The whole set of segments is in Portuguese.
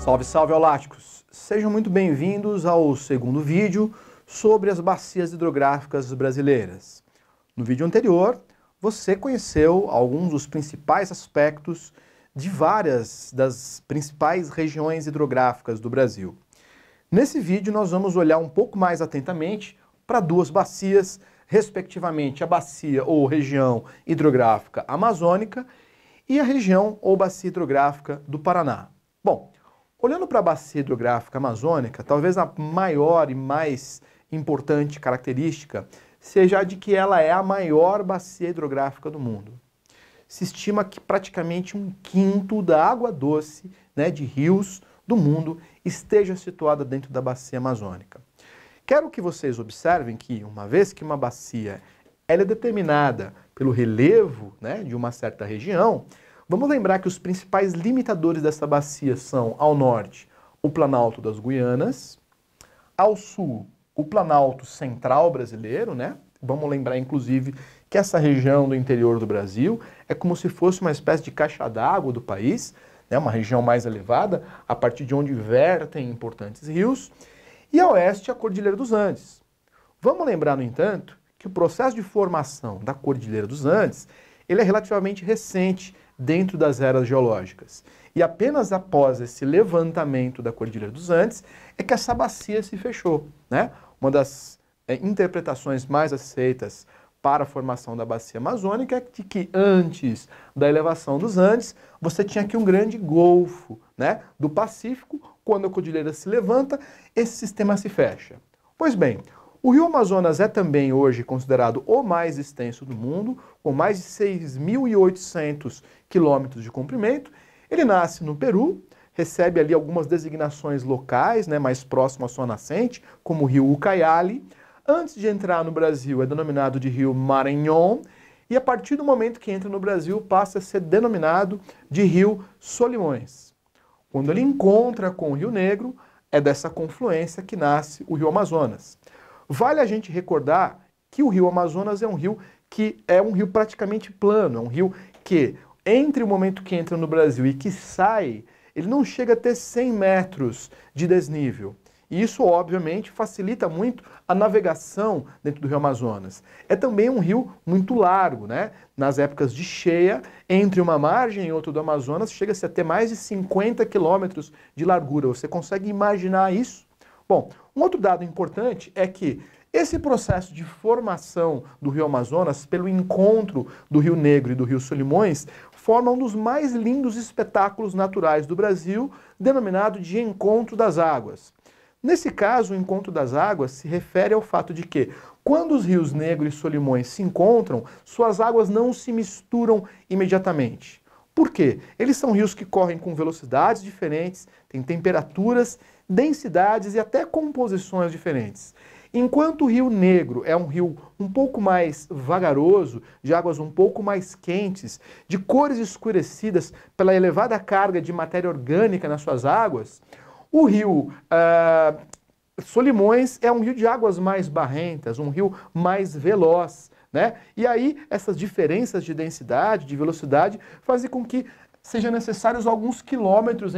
Salve, salve, Auláticos! Sejam muito bem-vindos ao segundo vídeo sobre as bacias hidrográficas brasileiras. No vídeo anterior, você conheceu alguns dos principais aspectos de várias das principais regiões hidrográficas do Brasil. Nesse vídeo, nós vamos olhar um pouco mais atentamente para duas bacias, respectivamente a bacia ou região hidrográfica amazônica e a região ou bacia hidrográfica do Paraná. Bom, olhando para a bacia hidrográfica amazônica, talvez a maior e mais importante característica seja a de que ela é a maior bacia hidrográfica do mundo. Se estima que praticamente 1/5 da água doce, de rios do mundo esteja situada dentro da bacia amazônica. Quero que vocês observem que, uma vez que uma bacia ela é determinada pelo relevo, de uma certa região, vamos lembrar que os principais limitadores dessa bacia são, ao norte, o Planalto das Guianas, ao sul, o Planalto Central brasileiro, Vamos lembrar, inclusive, que essa região do interior do Brasil é como se fosse uma espécie de caixa d'água do país, uma região mais elevada, a partir de onde vertem importantes rios, e a oeste, a Cordilheira dos Andes. Vamos lembrar, no entanto, que o processo de formação da Cordilheira dos Andes ele é relativamente recente dentro das eras geológicas. E apenas após esse levantamento da Cordilheira dos Andes é que essa bacia se fechou. Uma das interpretações mais aceitas para a formação da bacia amazônica é de que antes da elevação dos Andes você tinha aqui um grande golfo do Pacífico. Quando a cordilheira se levanta, esse sistema se fecha. Pois bem, o rio Amazonas é também hoje considerado o mais extenso do mundo, com mais de 6.800 quilômetros de comprimento. Ele nasce no Peru, recebe ali algumas designações locais, mais próximo à sua nascente, como o rio Ucayali. Antes de entrar no Brasil é denominado de rio Maranhão, e a partir do momento que entra no Brasil passa a ser denominado de rio Solimões. Quando ele encontra com o Rio Negro, é dessa confluência que nasce o rio Amazonas. Vale a gente recordar que o rio Amazonas é um rio que é um rio praticamente plano, é um rio que, entre o momento que entra no Brasil e que sai, ele não chega a ter 100 metros de desnível. E isso, obviamente, facilita muito a navegação dentro do rio Amazonas. É também um rio muito largo, Nas épocas de cheia, entre uma margem e outra do Amazonas, chega-se a ter mais de 50 quilômetros de largura. Você consegue imaginar isso? Bom, um outro dado importante é que esse processo de formação do rio Amazonas, pelo encontro do Rio Negro e do rio Solimões, forma um dos mais lindos espetáculos naturais do Brasil, denominado de Encontro das Águas. Nesse caso, o encontro das águas se refere ao fato de que, quando os rios Negro e Solimões se encontram, suas águas não se misturam imediatamente. Por quê? Eles são rios que correm com velocidades diferentes, têm temperaturas, densidades e até composições diferentes. Enquanto o Rio Negro é um rio um pouco mais vagaroso, de águas um pouco mais quentes, de cores escurecidas pela elevada carga de matéria orgânica nas suas águas, o rio Solimões é um rio de águas mais barrentas, um rio mais veloz, E aí essas diferenças de densidade, de velocidade, fazem com que sejam necessários alguns quilômetros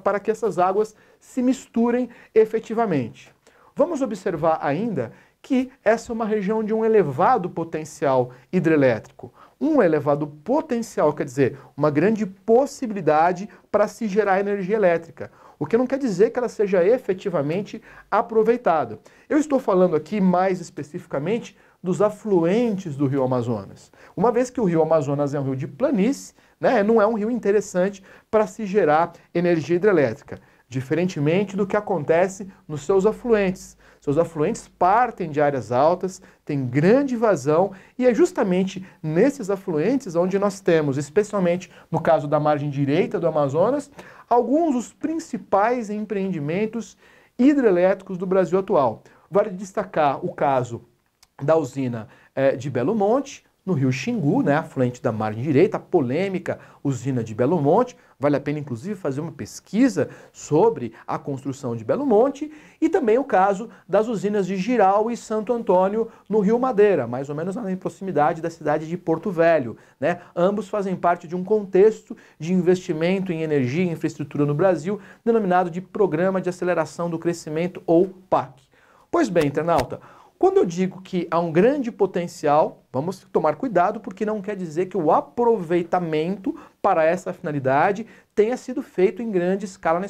para que essas águas se misturem efetivamente. Vamos observar ainda que essa é uma região de um elevado potencial hidrelétrico. Um elevado potencial quer dizer uma grande possibilidade para se gerar energia elétrica, o que não quer dizer que ela seja efetivamente aproveitada. Eu estou falando aqui mais especificamente dos afluentes do rio Amazonas. Uma vez que o rio Amazonas é um rio de planície, não é um rio interessante para se gerar energia hidrelétrica, diferentemente do que acontece nos seus afluentes. Seus afluentes partem de áreas altas, têm grande vazão, e é justamente nesses afluentes onde nós temos, especialmente no caso da margem direita do Amazonas, alguns dos principais empreendimentos hidrelétricos do Brasil atual. Vale destacar o caso da usina de Belo Monte, no rio Xingu, né, afluente da margem direita, a polêmica usina de Belo Monte. Vale a pena, inclusive, fazer uma pesquisa sobre a construção de Belo Monte, e também o caso das usinas de Jirau e Santo Antônio, no Rio Madeira, mais ou menos na proximidade da cidade de Porto Velho, né? Ambos fazem parte de um contexto de investimento em energia e infraestrutura no Brasil, denominado de Programa de Aceleração do Crescimento, ou PAC. Pois bem, internauta, quando eu digo que há um grande potencial, vamos tomar cuidado, porque não quer dizer que o aproveitamento para essa finalidade tenha sido feito em grande escala na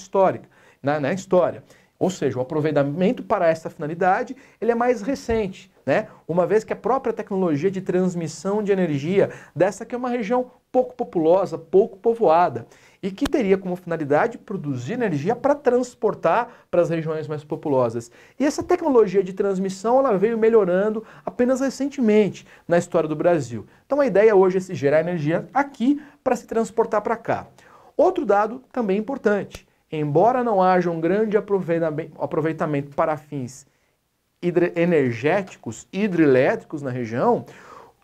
história. Ou seja, o aproveitamento para essa finalidade ele é mais recente, né? Uma vez que a própria tecnologia de transmissão de energia dessa que é uma região pouco populosa, pouco povoada, e que teria como finalidade produzir energia para transportar para as regiões mais populosas. E essa tecnologia de transmissão ela veio melhorando apenas recentemente na história do Brasil. Então a ideia hoje é se gerar energia aqui para se transportar para cá. Outro dado também importante, embora não haja um grande aproveitamento para fins energéticos, hidrelétricos na região,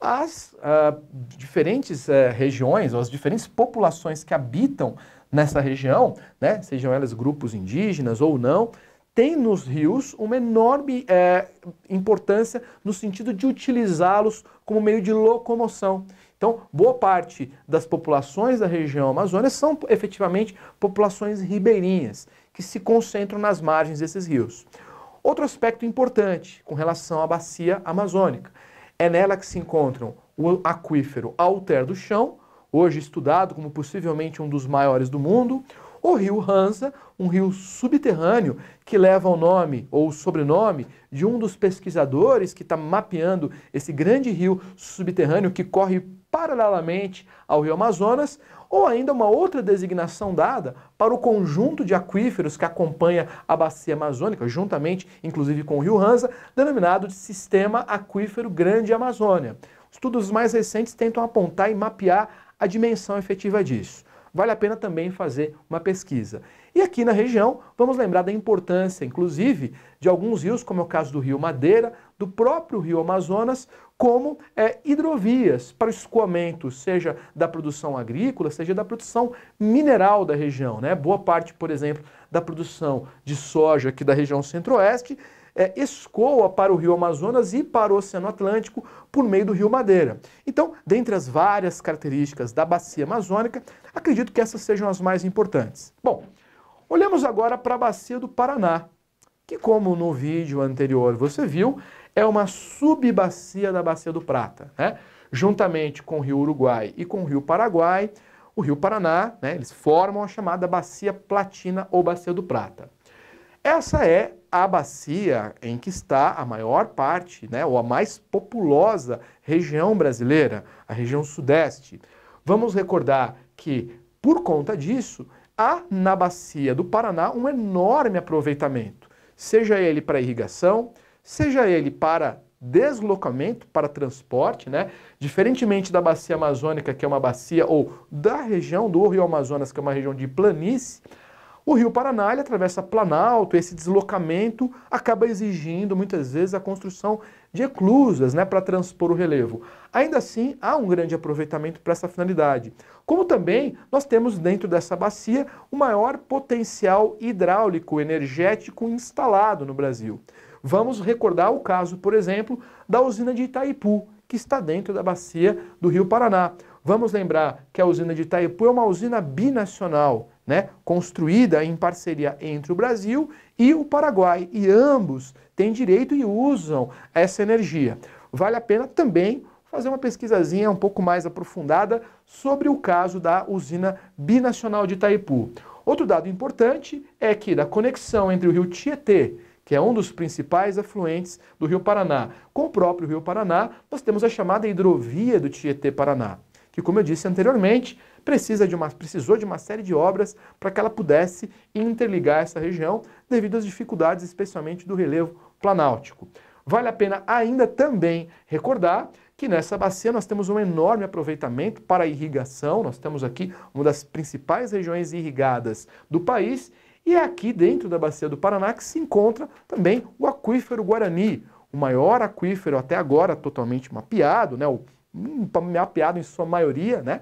as diferentes regiões, ou as diferentes populações que habitam nessa região, né, sejam elas grupos indígenas ou não, têm nos rios uma enorme importância no sentido de utilizá-los como meio de locomoção. Então, boa parte das populações da região amazônica são efetivamente populações ribeirinhas, que se concentram nas margens desses rios. Outro aspecto importante com relação à bacia amazônica, é nela que se encontram o aquífero Alter do Chão, hoje estudado como possivelmente um dos maiores do mundo, o rio Hansa, um rio subterrâneo que leva o nome ou o sobrenome de um dos pesquisadores que está mapeando esse grande rio subterrâneo que corre paralelamente ao rio Amazonas, ou ainda uma outra designação dada para o conjunto de aquíferos que acompanha a bacia amazônica, juntamente, inclusive, com o rio Hansa, denominado de Sistema Aquífero Grande Amazônia. Estudos mais recentes tentam apontar e mapear a dimensão efetiva disso. Vale a pena também fazer uma pesquisa. E aqui na região, vamos lembrar da importância, inclusive, de alguns rios, como é o caso do rio Madeira, do próprio rio Amazonas, como hidrovias para o escoamento, seja da produção agrícola, seja da produção mineral da região, né? Boa parte, por exemplo, da produção de soja aqui da região centro-oeste escoa para o rio Amazonas e para o Oceano Atlântico por meio do rio Madeira. Então, dentre as várias características da bacia amazônica, acredito que essas sejam as mais importantes. Bom, olhamos agora para a bacia do Paraná, que, como no vídeo anterior você viu, é uma subbacia da Bacia do Prata, né? Juntamente com o rio Uruguai e com o rio Paraguai, o rio Paraná, né, eles formam a chamada Bacia Platina ou Bacia do Prata. Essa é a bacia em que está a maior parte, né, ou a mais populosa região brasileira, a região sudeste. Vamos recordar que, por conta disso, há na bacia do Paraná um enorme aproveitamento, seja ele para irrigação, seja ele para deslocamento, para transporte, né? Diferentemente da bacia amazônica, que é uma bacia, ou da região do Rio Amazonas, que é uma região de planície, o Rio Paraná ele atravessa Planalto, esse deslocamento acaba exigindo muitas vezes a construção de eclusas, né, para transpor o relevo. Ainda assim, há um grande aproveitamento para essa finalidade. Como também nós temos dentro dessa bacia o maior potencial hidráulico energético instalado no Brasil. Vamos recordar o caso, por exemplo, da usina de Itaipu, que está dentro da bacia do Rio Paraná. Vamos lembrar que a usina de Itaipu é uma usina binacional, né, construída em parceria entre o Brasil e o Paraguai, e ambos têm direito e usam essa energia. Vale a pena também fazer uma pesquisazinha um pouco mais aprofundada sobre o caso da usina binacional de Itaipu. Outro dado importante é que da conexão entre o rio Tietê, que é um dos principais afluentes do rio Paraná, com o próprio rio Paraná, nós temos a chamada hidrovia do Tietê-Paraná, que, como eu disse anteriormente, precisou de uma série de obras para que ela pudesse interligar essa região devido às dificuldades, especialmente do relevo planáltico. Vale a pena ainda também recordar que nessa bacia nós temos um enorme aproveitamento para a irrigação, nós temos aqui uma das principais regiões irrigadas do país, e é aqui dentro da bacia do Paraná que se encontra também o aquífero Guarani, o maior aquífero até agora totalmente mapeado, né, o mapeado em sua maioria, né,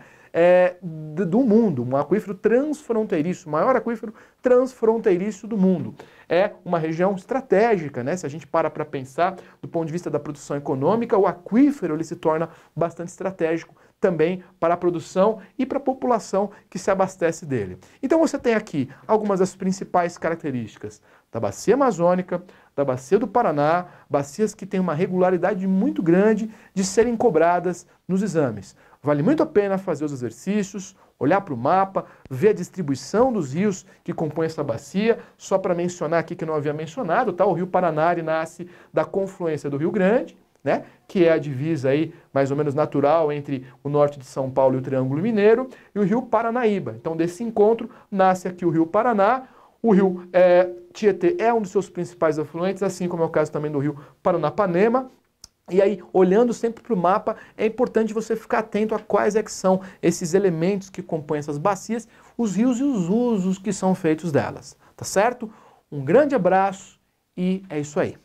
do mundo, um aquífero transfronteiriço, o maior aquífero transfronteiriço do mundo. É uma região estratégica, né? Se a gente para pensar do ponto de vista da produção econômica, o aquífero ele se torna bastante estratégico também para a produção e para a população que se abastece dele. Então você tem aqui algumas das principais características da bacia amazônica, da bacia do Paraná, bacias que têm uma regularidade muito grande de serem cobradas nos exames. Vale muito a pena fazer os exercícios, olhar para o mapa, ver a distribuição dos rios que compõem essa bacia. Só para mencionar aqui que não havia mencionado, tá? O rio Paraná nasce da confluência do Rio Grande, né? Que é a divisa aí, mais ou menos natural entre o norte de São Paulo e o Triângulo Mineiro, e o rio Paranaíba. Então desse encontro nasce aqui o rio Paraná. O rio Tietê é um dos seus principais afluentes, assim como é o caso também do rio Paranapanema. E aí, olhando sempre para o mapa, é importante você ficar atento a quais é que são esses elementos que compõem essas bacias, os rios e os usos que são feitos delas. Tá certo? Um grande abraço e é isso aí.